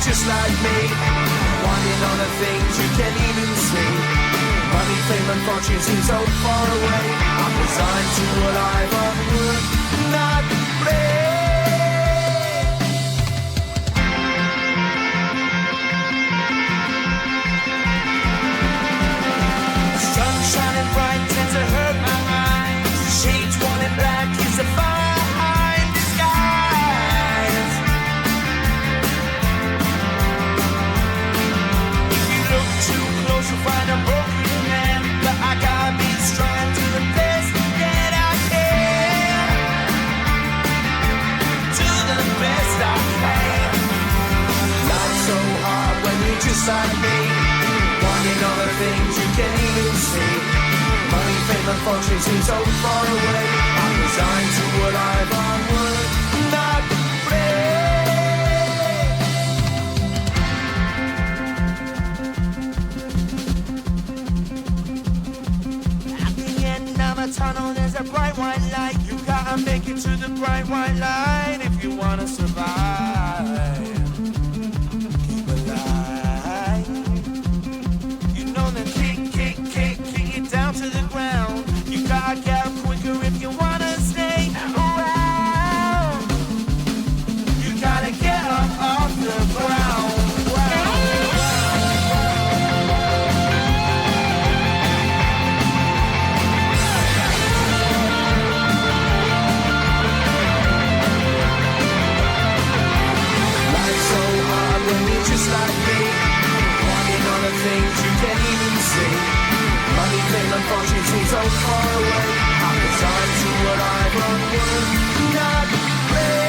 just like me, wanting all the things you can't even see. Money, fame and fortune seem so far away. I'm resigned to a life I would not play. The sun shining bright tends to hurt my mind. The shades worn in black is a fine disguise. If you look too close, you'll find a broken man. But I gotta be strong to the best that I can. To the best I can. Life's so hard when you're just like me, wanting all the things you can't even see. Money, fame and fortune seem so far away. I'm resigned to a life I would not play. At the end of a tunnel there's a bright white light. You gotta make it to the bright white light if you wanna survive. Keep alive. You know that kick it down to the ground. You gotta get up quicker if you wanna stay around. You gotta get up off the ground. Life's so hard when you're just like me, wanting all the things you can't even see. Money, fame and fortune seem so far away. I'm resigned to what I would not play.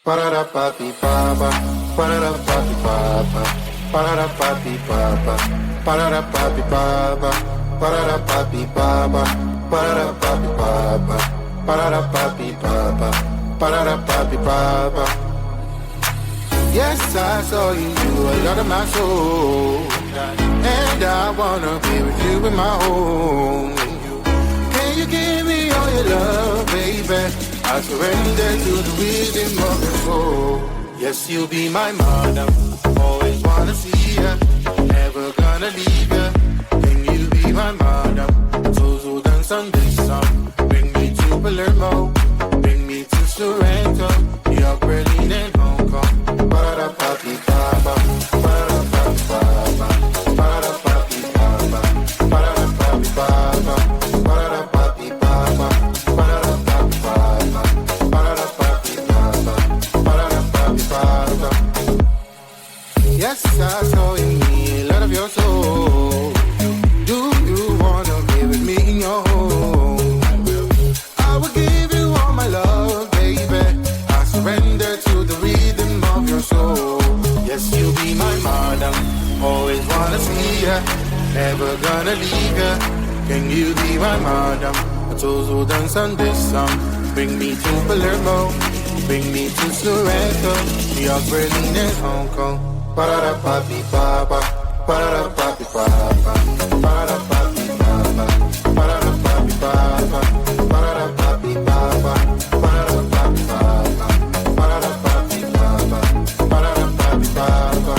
Ba-da-da-ba-dee-ba-ba, ba-da-da-ba-dee-ba-ba, ba-da-da-ba-dee-ba-ba, ba-da-da-ba-dee-ba-ba, ba-da-da-ba-dee-ba-ba, ba-da-da-ba-dee-ba-ba, ba-da-da-ba-dee-ba-ba, ba-da-da-ba-dee-ba-ba. Yes, I saw you, you were a lot of my soul, and I wanna be with you in my home. Can you give me all your love, baby? I surrender to the rhythm of your soul. Yes, you'll be my mother. Always wanna see ya. Never gonna leave ya. Can you be my mother? So dance on this song. Bring me to Palermo. Bring me to Sorrento. New York, Berlin, and Hong Kong. Ba-da-da-ba-dee-ba-ba. Ba-da-da-ba-dee-ba-ba. Ba-da-da-ba-dee-ba-ba. Ba-da-da-ba-dee-ba-ba. Ba-da-da-ba-dee-ba-ba. Yes, I saw you. ya, never gonna leave ya. Can you be my madam? A toes who dance on this song. Bring me to Palermo, bring me to Soweto, New York, Berlin, and Hong Kong. Ba-da-da-pa-pi-pa-pa, ba-da-da-pa-pi-pa-pa, ba-da-da-pa-pi-pa-pa, ba-da-da-pa-pi-pa-pa, ba-da-da-pa-pi-pa-pa, ba-da-da-pa-pi-pa-pa, ba-da-da-pa-pi-pa-pa, ba-da-da-pa-pi-pa-pa.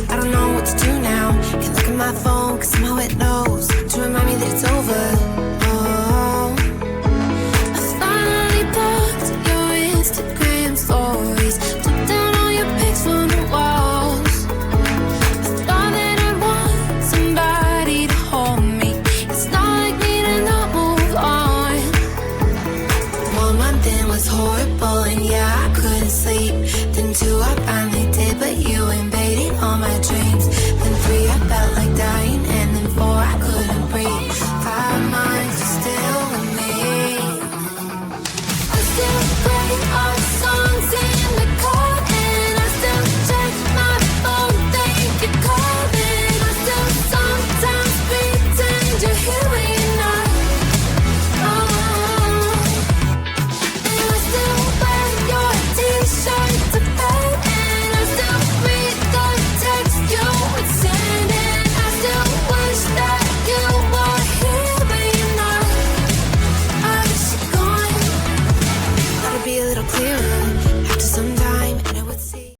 I don't know what to do now. Can't look at my phone, cause somehow it knows to remind me that it's over.